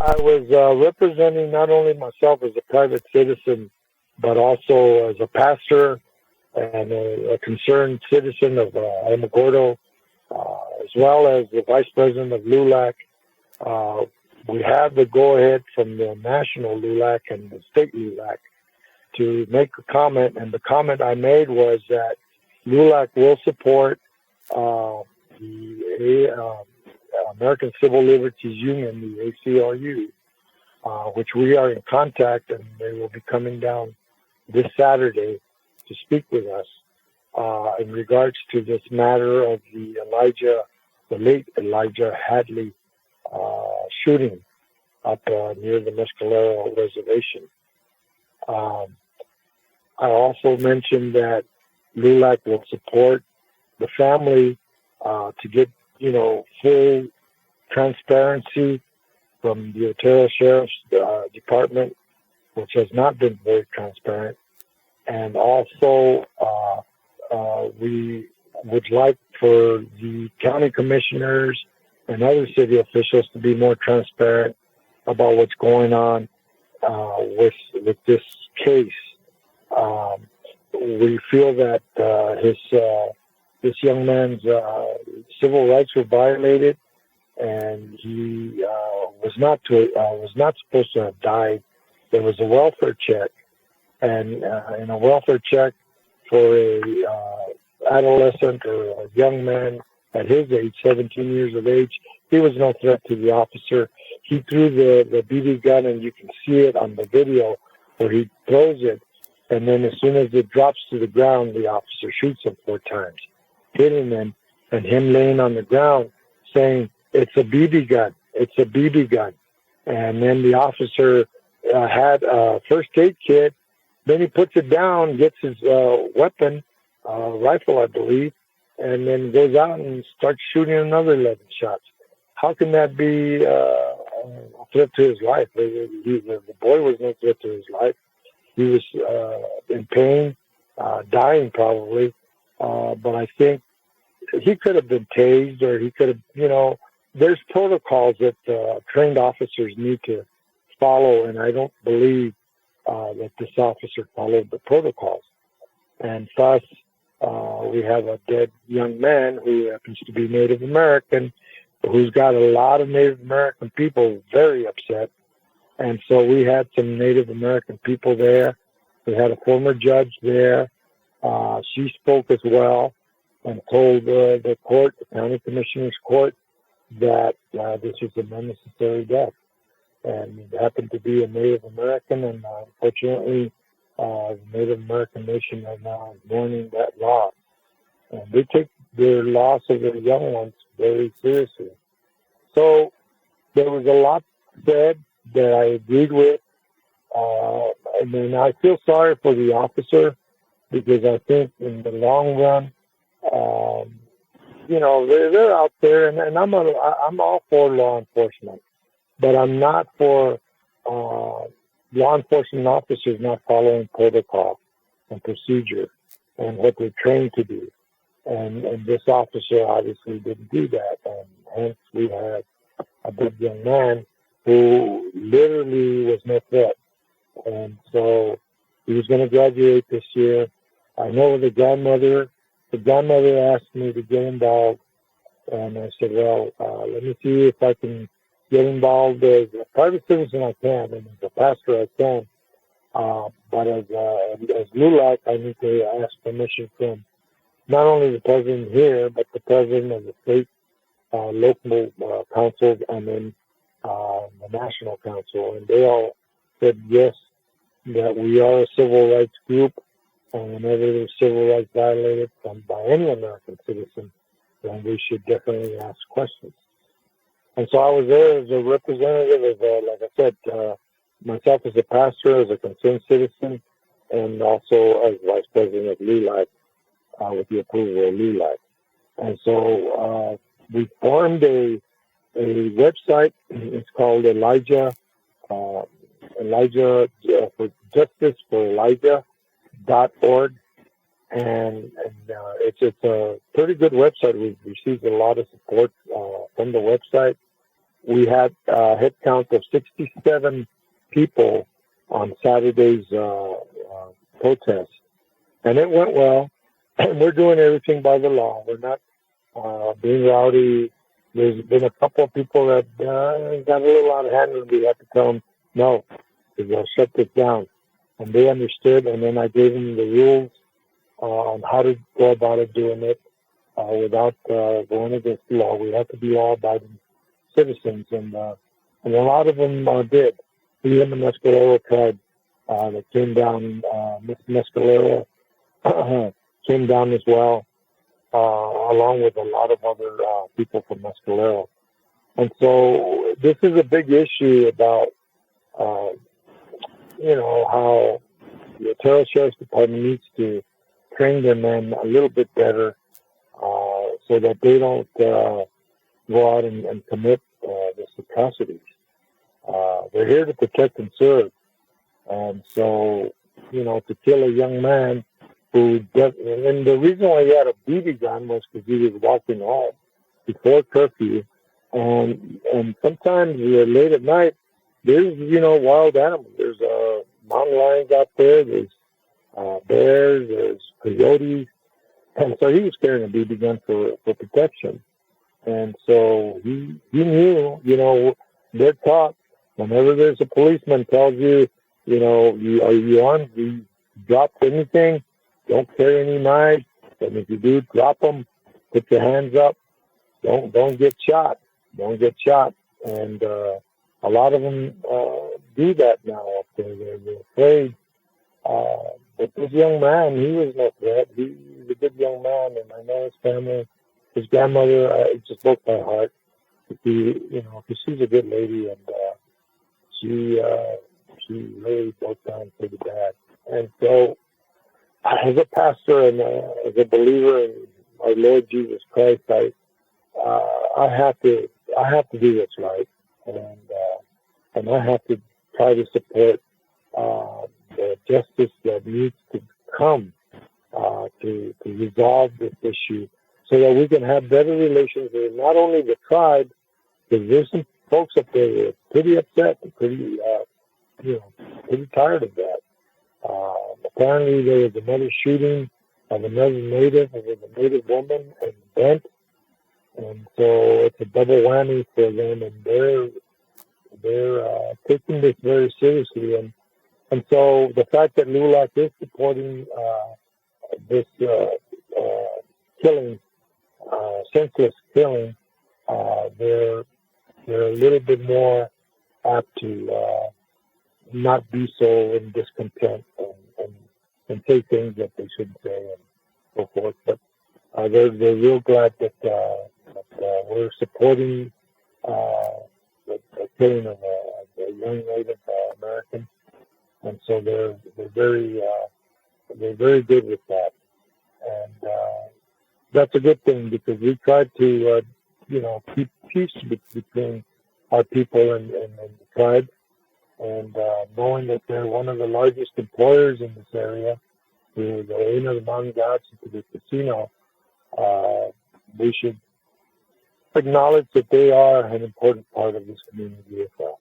I was representing not only myself as a private citizen, but also as a pastor and a concerned citizen of Alamogordo, as well as the vice president of LULAC. We have the go-ahead from the national LULAC and the state LULAC to make a comment, and the comment I made was that LULAC will support the American Civil Liberties Union, the ACLU, which we are in contact, and they will be coming down this Saturday to speak with us in regards to this matter of the late Elijah Hadley shooting up near the Mescalero Reservation. I also mentioned that LULAC will support the family to get, full transparency from the Otero Sheriff's Department, which has not been very transparent. And also, we would like for the county commissioners and other city officials to be more transparent about what's going on with this case. We feel that this young man's civil rights were violated, and he was not supposed to have died. There was a welfare check, and in a welfare check for a adolescent or a young man at his age, 17 years of age, he was no threat to the officer. He threw the BB gun, and you can see it on the video where he throws it, and then as soon as it drops to the ground, the officer shoots him 4 times, hitting him, and him laying on the ground saying, "It's a BB gun, it's a BB gun." And then the officer had a first aid kit. Then he puts it down, gets his weapon, rifle, I believe, and then goes out and starts shooting another 11 shots. How can that be a threat to his life? The boy was no threat to his life. He was in pain, dying probably, but I think he could have been tased, or he could have, there's protocols that trained officers need to follow, and I don't believe that this officer followed the protocols. And thus, we have a dead young man who happens to be Native American, who's got a lot of Native American people very upset. And so we had some Native American people there. We had a former judge there. She spoke as well and told the court, the county commissioner's court, that this was an unnecessary death. And it happened to be a Native American, and unfortunately, the Native American nation are now mourning that loss. And they take their loss of their young ones very seriously. So there was a lot said that I agreed with. And then I feel sorry for the officer, because I think in the long run, they're out there, and I'm all for law enforcement, but I'm not for law enforcement officers not following protocol and procedure and what they're trained to do. And this officer obviously didn't do that, and hence we had a big young man who literally was no threat. And so he was going to graduate this year. I know the grandmother asked me to get involved, and I said, well, let me see if I can get involved as a private citizen. I can, and as a pastor I can. But as LULAC, I need to ask permission from not only the president here, but the president of the state local councils, and then the national council. And they all said yes, that we are a civil rights group, and whenever there's civil rights violated by any American citizen, then we should definitely ask questions. And so I was there as a representative of, like I said, myself as a pastor, as a concerned citizen, and also as vice president of LULAC, with the approval of LULAC. And so we formed a website. It's called Elijah for Justice for Elijah.org. And it's a pretty good website. We've received a lot of support from the website. we had a head count of 67 people on Saturday's protest, and it went well. And we're doing everything by the law. We're not being rowdy. There's been a couple of people that got a little out of hand, and we had to tell them, no, they'll shut this down. And they understood, and then I gave them the rules on how to go about it, doing it without going against the law. We have to be law-abiding citizens, and a lot of them did. We in the Mescalero tribe that came down, Miss Mescalero came down as well, along with a lot of other people from Mescalero. And so this is a big issue about, how the Otero Sheriff's Department needs to train their men a little bit better so that they don't go out and commit these atrocities. They're here to protect and serve. And so, to kill a young man and the reason why he had a BB gun was because he was walking home before curfew. And sometimes late at night, there's, wild animals. There's mountain lions out there. There's bears. There's coyotes. And so he was carrying a BB gun for protection. And so he knew, they're taught whenever there's a policeman tells you, are you armed? You drop anything. Don't carry any knives. And if you do, drop them. Put your hands up. Don't get shot. Don't get shot. And a lot of them do that now up there. They're afraid. But this young man, he was no threat. He was a good young man, and I know his family, his grandmother. It just broke my heart. Because she's a good lady, and she really broke down pretty bad. And so, as a pastor and as a believer in our Lord Jesus Christ, I have to do what's right, and I have to try to support the justice that needs to come to resolve this issue, so that we can have better relations with not only the tribe, because there's some folks up there that are pretty upset and pretty tired of that. Apparently, there was another shooting of another native. It was a native woman and Bent, and so it's a double whammy for them, and they're taking this very seriously. And so the fact that LULAC is supporting this killing, senseless killing, they're a little bit more apt to not be so in discontent and say things that they shouldn't say and so forth. But they're real glad that we're supporting the killing of a young Native American, and so they're very good with that, and that's a good thing, because we tried to keep peace between our people and the tribe. And knowing that they're one of the largest employers in this area, to the owner of the Mountain Gods and to the casino, we should acknowledge that they are an important part of this community as well.